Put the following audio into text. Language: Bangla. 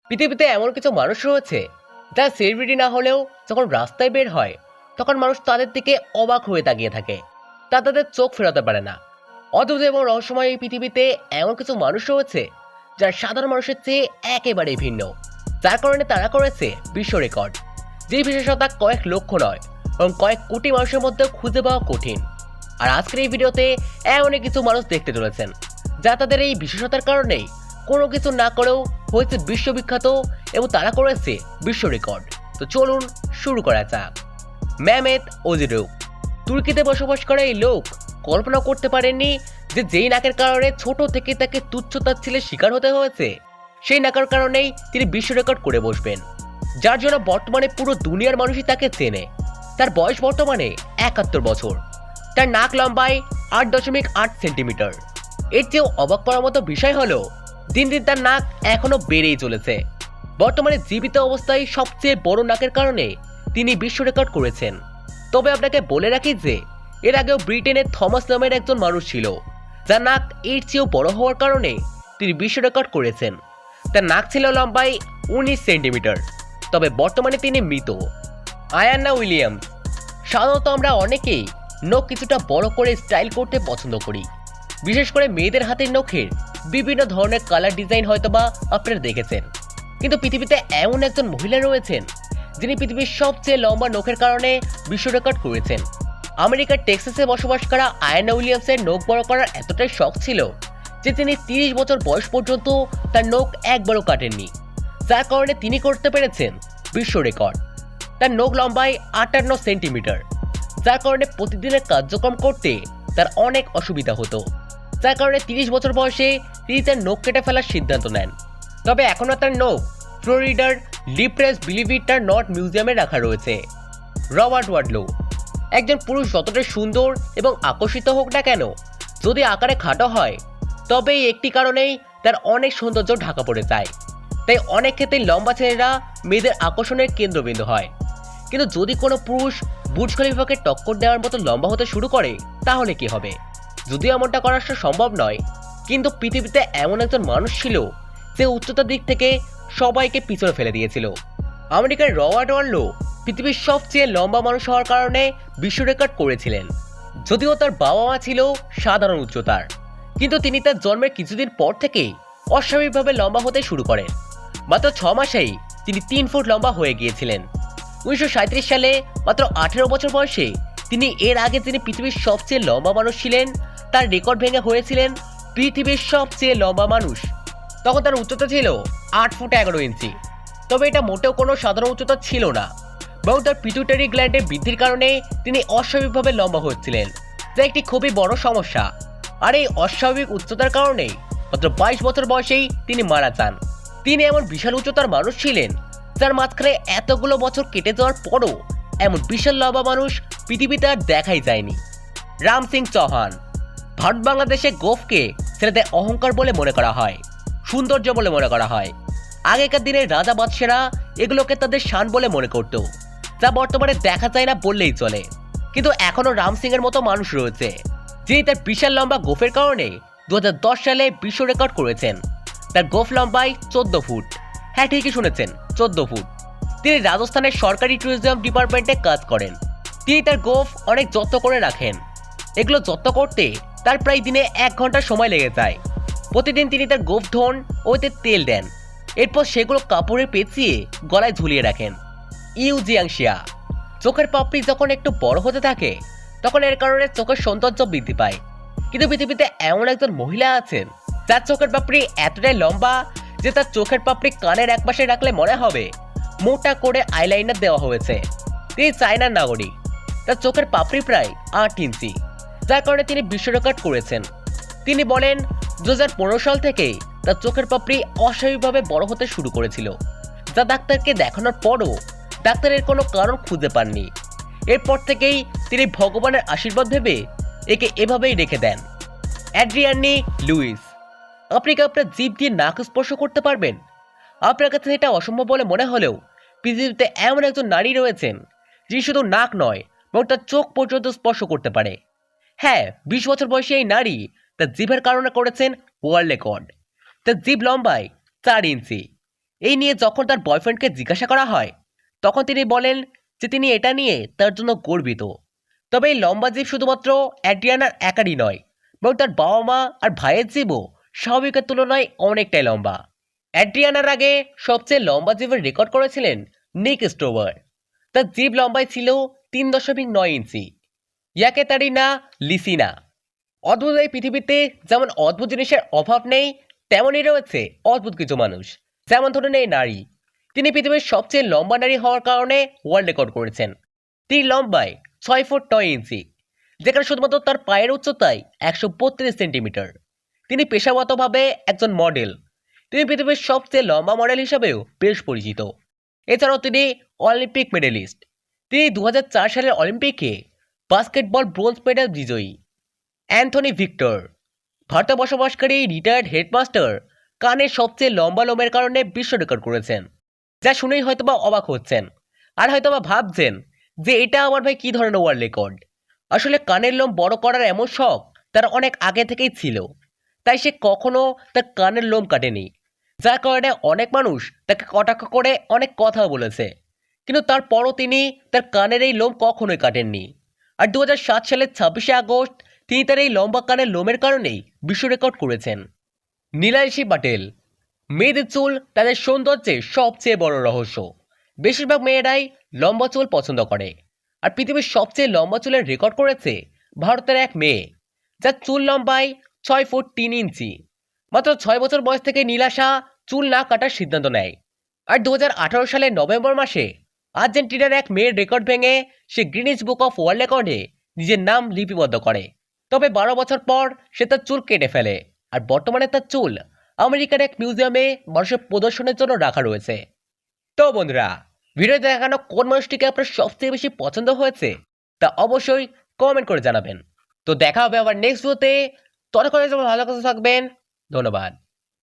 পৃথিবীতে এমন কিছু মানুষ রয়েছে যারা সেলিব্রিটি না হলেও যখন রাস্তায় বের হয় তখন মানুষ তাদের দিকে অবাক হয়ে তাকিয়ে থাকে। তা তাদের চোখ ফেরাতে পারে না। অদ্ভুত এবং রহস্যময় এই পৃথিবীতে এমন কিছু মানুষ রয়েছে যারা সাধারণ মানুষের চেয়ে একেবারেই ভিন্ন, যার কারণে তারা করেছে বিশ্ব রেকর্ড। যে বিশেষতা কয়েক লক্ষ নয় এবং কয়েক কোটি মানুষের মধ্যে খুঁজে পাওয়া কঠিন। আর আজকের এই ভিডিওতে এমনই কিছু মানুষ দেখতে চলেছেন যা তাদের এই বিশেষতার কারণেই কোনো কিছু না করেও হয়েছে বিশ্ববিখ্যাত এবং তারা করেছে বিশ্ব রেকর্ড। তো চলুন শুরু করা যাক। মেহমেত ওজিরুক। তুর্কিতে বসবাস করা এই লোক কল্পনা করতে পারেননি যে যেই নাকের কারণে ছোট থেকে তাকে তুচ্ছ-তাচ্ছিল্যের শিকার হতে হয়েছে, সেই নাকের কারণেই তিনি বিশ্ব রেকর্ড করে বসবেন, যার জন্য বর্তমানে পুরো দুনিয়ার মানুষই তাকে চেনে। তার বয়স বর্তমানে 71 বছর। তার নাক লম্বায় 8.8 সেন্টিমিটার। এর চেয়েও অবাক করার মতো বিষয় হলো দিন দিন তার নাক এখনো বেড়েই চলেছে। বর্তমানে জীবিত অবস্থায় সবচেয়ে বড় নাকের কারণে তিনি বিশ্ব রেকর্ড করেছেন। তবে আপনাকে বলে রাখি যে এর আগেও ব্রিটেনের থমাস নামের একজন মানুষ ছিল, যার নাক এর চেয়েও বড় হওয়ার কারণে তিনি বিশ্ব রেকর্ড করেছেন। তার নাক ছিল লম্বায় 19 সেন্টিমিটার। তবে বর্তমানে তিনি মৃত। আয়ান্না উইলিয়ামস। সাধারণত আমরা অনেকেই নখ কিছুটা বড় করে স্টাইল করতে পছন্দ করি। বিশেষ করে মেয়েদের হাতের নখের বিভিন্ন ধরনের কালার ডিজাইন হয়তোবা আপনারা দেখেছেন। কিন্তু পৃথিবীতে এমন একজন মহিলা রয়েছেন যিনি পৃথিবীর সবচেয়ে লম্বা নখের কারণে বিশ্ব রেকর্ড করেছেন। আমেরিকার টেক্সাসে বসবাস করা আয়ান্না উইলিয়ামসের নখ বড় করার এতটাই শখ ছিল যে তিনি 30 বছর বয়স পর্যন্ত তার নখ একবারও কাটেননি, যার কারণে তিনি করতে পেরেছেন বিশ্ব রেকর্ড। তার নখ লম্বায় 58 সেন্টিমিটার, যার কারণে প্রতিদিনের কার্যক্রম করতে তার অনেক অসুবিধা হতো, যার কারণে 30 বছর বয়সে তিনি তার নখ কেটে ফেলার সিদ্ধান্ত নেন। তবে এখনও তার নখ ফ্লোরিডার লিপ্রেস বিলিভ ইট অর নট মিউজিয়ামে রাখা রয়েছে। রবার্ট ওয়াডলো। একজন পুরুষ যতটা সুন্দর এবং আকর্ষিত হোক না কেন, যদি আকারে খাটো হয় তবে এই একটি কারণেই তার অনেক সৌন্দর্য ঢাকা পড়ে যায়। তাই অনেক ক্ষেত্রে লম্বা ছেলেরা মেয়েদের আকর্ষণের কেন্দ্রবিন্দু হয়। কিন্তু যদি কোনো পুরুষ বুর্জ খলিফাকে টক্কর দেওয়ার মতো লম্বা হতে শুরু করে তাহলে কি হবে? যদিও এমনটা করা সম্ভব নয়, কিন্তু পৃথিবীতে এমন একজন মানুষ ছিল যে উচ্চতার দিক থেকে সবাইকে পিছনে ফেলে দিয়েছিল। আমেরিকার রবার্ট ওয়াডলো পৃথিবীর সবচেয়ে লম্বা মানুষ হওয়ার কারণে বিশ্ব রেকর্ড করেছিলেন। যদিও তার বাবা মা ছিল সাধারণ উচ্চতার, কিন্তু তিনি তার জন্মের কিছুদিন পর থেকেই অস্বাভাবিকভাবে লম্বা হতে শুরু করেন। মাত্র 6 মাসেই তিনি 3 ফুট লম্বা হয়ে গিয়েছিলেন। 1937 সালে মাত্র 18 বছর বয়সে তিনি এর আগে যিনি পৃথিবীর সবচেয়ে লম্বা মানুষ ছিলেন তার রেকর্ড ভেঙে হয়েছিলেন পৃথিবীর সবচেয়ে লম্বা মানুষ। তখন তার উচ্চতা ছিল 8 ফুট 11 ইঞ্চি। তবে এটা মোটেও কোনো সাধারণ উচ্চতা ছিল না, বরং তার পিটুইটারি গ্ল্যান্ডের বৃদ্ধির কারণে তিনি অস্বাভাবিকভাবে লম্বা হচ্ছিলেন, যা একটি খুবই বড় সমস্যা। আর এই অস্বাভাবিক উচ্চতার কারণেই মাত্র 22 বছর বয়সেই তিনি মারা যান। তিনি এমন বিশাল উচ্চতার মানুষ ছিলেন যার মাঝখানে এতগুলো বছর কেটে যাওয়ার পরও এমন বিশাল লম্বা মানুষ পৃথিবীতে আর দেখাই যায়নি। রাম সিং চৌহান। ভারত বাংলাদেশে গোফকে ছেলেদের অহংকার বলে মনে করা হয়, সৌন্দর্য বলে মনে করা হয়। আগেকার দিনের রাজা বাদশেরা এগুলোকে তাদের শান বলে মনে করত, যা বর্তমানে দেখা যায় না বললেই চলে। কিন্তু এখনো রাম সিং এর মতো মানুষ রয়েছে যিনি তার বিশাল লম্বা গোফের কারণে 2010 সালে বিশ্ব রেকর্ড করেছেন। তার গোফ লম্বায় 14 ফুট। হ্যাঁ, ঠিকই শুনেছেন, 14 ফুট। তিনি রাজস্থানের সরকারি ট্যুরিজম ডিপার্টমেন্টে কাজ করেন। তিনি তার গোফ অনেক যত্ন করে রাখেন। এগুলো যত্ন করতে তার প্রায় দিনে 1 ঘন্টা সময় লেগে যায়। প্রতিদিন তিনি তার গোফ ধোন ও এতে তেল দেন, এরপর সেগুলো কাপড়ে পেঁচিয়ে গলায় ঝুলিয়ে রাখেন। ইউ জিয়াংশিয়া। চোখের পাপড়ি যখন একটু বড় হতে থাকে তখন এর কারণে চোখের সৌন্দর্য বৃদ্ধি পায়। কিন্তু পৃথিবীতে এমন একজন মহিলা আছেন যার চোখের পাপড়ি এতটাই লম্বা যে তার চোখের পাপড়ি কানের একপাশে রাখলে মনে হবে মোটা করে আইলাইনার দেওয়া হয়েছে। তিনি চায়নার নাগরিক। তার চোখের পাপড়ি প্রায় 8 ইঞ্চি, যার কারণে তিনি বিশ্ব রেকর্ড করেছেন। তিনি বলেন 2015 সাল থেকেই তার চোখের পাপড়ি অস্বাভাবিকভাবে বড় হতে শুরু করেছিল, যা ডাক্তারকে দেখানোর পরও ডাক্তারের কোনো কারণ খুঁজে পাননি। এরপর থেকেই তিনি ভগবানের আশীর্বাদ ভেবে একে এভাবেই রেখে দেন। অ্যাড্রিয়ানি লুইস। আপনি কি আপনার জিভ দিয়ে নাক স্পর্শ করতে পারবেন? আপনার কাছে এটা অসম্ভব বলে মনে হলেও পৃথিবীতে এমন একজন নারী রয়েছেন যিনি শুধু নাক নয় বরং তার চোখ পর্যন্ত স্পর্শ করতে পারে। হ্যাঁ, 20 বছর বয়সী এই নারী তার জিভের কারণে করেছেন ওয়ার্ল্ড রেকর্ড। তার জিভ লম্বায় 4 ইঞ্চি। এই নিয়ে যখন তার বয়ফ্রেন্ডকে জিজ্ঞাসা করা হয়, তখন তিনি বলেন যে তিনি এটা নিয়ে তার জন্য গর্বিত। তবে এই লম্বা জীব শুধুমাত্র অ্যাড্রিয়ানার একারই নয়, বরং তার বাবা মা আর ভাইয়ের জীবও স্বাভাবিকের তুলনায় অনেকটাই লম্বা। অ্যাড্রিয়ানার আগে সবচেয়ে লম্বা জীবের রেকর্ড করেছিলেন নিক স্টোভার। তার জীব লম্বায় ছিল 3.9 ইঞ্চি। ইয়াকেতারিনা লিসিনা। অদ্ভুত এই পৃথিবীতে যেমন অদ্ভুত জিনিসের অভাব নেই, তেমনই রয়েছে অদ্ভুত কিছু মানুষ। যেমন ধরুন এই নারী, তিনি পৃথিবীর সবচেয়ে লম্বা নারী হওয়ার কারণে ওয়ার্ল্ড রেকর্ড করেছেন। তিনি লম্বায় 6 ফুট 9 ইঞ্চি, যেখানে শুধুমাত্র তার পায়ের উচ্চতায় 132 সেন্টিমিটার। তিনি পেশাগতভাবে একজন মডেল। তিনি পৃথিবীর সবচেয়ে লম্বা মডেল হিসাবেও বেশ পরিচিত। এছাড়াও তিনি অলিম্পিক মেডেলিস্ট। তিনি 2004 সালের অলিম্পিকে বাস্কেটবল ব্রোঞ্জ মেডেল বিজয়ী। অ্যান্থনি ভিক্টর, ভারতে বসবাসকারী রিটায়ার্ড হেডমাস্টার, কানের সবচেয়ে লম্বা লোমের কারণে বিশ্ব রেকর্ড করেছেন। যা শুনেই হয়তোবা অবাক হচ্ছেন আর হয়তোবা ভাবছেন যে এটা আমার ভাই কী ধরনের ওয়ার্ল্ড রেকর্ড। আসলে কানের লোম বড় করার এমন শখ তার অনেক আগে থেকেই ছিল, তাই সে কখনো তার কানের লোম কাটেনি। যার কারণে অনেক মানুষ তাকে কটাক্ষ করে অনেক কথা বলেছে, কিন্তু তারপরও তিনি তার কানের এই লোম কখনোই কাটেননি। আর 2007 সালের 26শে আগস্ট তিনি তার এই লম্বা কানের লোমের কারণেই বিশ্ব রেকর্ড করেছেন। নীলাইশী পাটেল। মেয়েদের চুল তাদের সৌন্দর্যের সবচেয়ে বড় রহস্য। বেশিরভাগ মেয়েরাই লম্বা চুল পছন্দ করে, আর পৃথিবীর সবচেয়ে লম্বা চুলের রেকর্ড করেছে ভারতের এক মেয়ে, যার চুল লম্বায় 6 ফুট 3 ইঞ্চি। মাত্র 6 বছর বয়স থেকে নীলাশা চুল না কাটার সিদ্ধান্ত নেয়। আর 2018 সালের নভেম্বর মাসে আর্জেন্টিনার এক মেয়ের রেকর্ড ভেঙে সে গ্রিনিচ বুক অফ ওয়ার্ল্ড রেকর্ডে নিজের নাম লিপিবদ্ধ করে। তবে 12 বছর পর সে তার চুল কেটে ফেলে, আর বর্তমানে তার চুল আমেরিকার এক মিউজিয়ামে মানুষের প্রদর্শনের জন্য রাখা রয়েছে। তো বন্ধুরা, ভিডিও দেখানো কোন মানুষটিকে আপনার সবচেয়ে বেশি পছন্দ হয়েছে তা অবশ্যই কমেন্ট করে জানাবেন। তো দেখা হবে আবার নেক্সট ভিডিওতে। ততক্ষণে ভালো থাকবেন। ধন্যবাদ।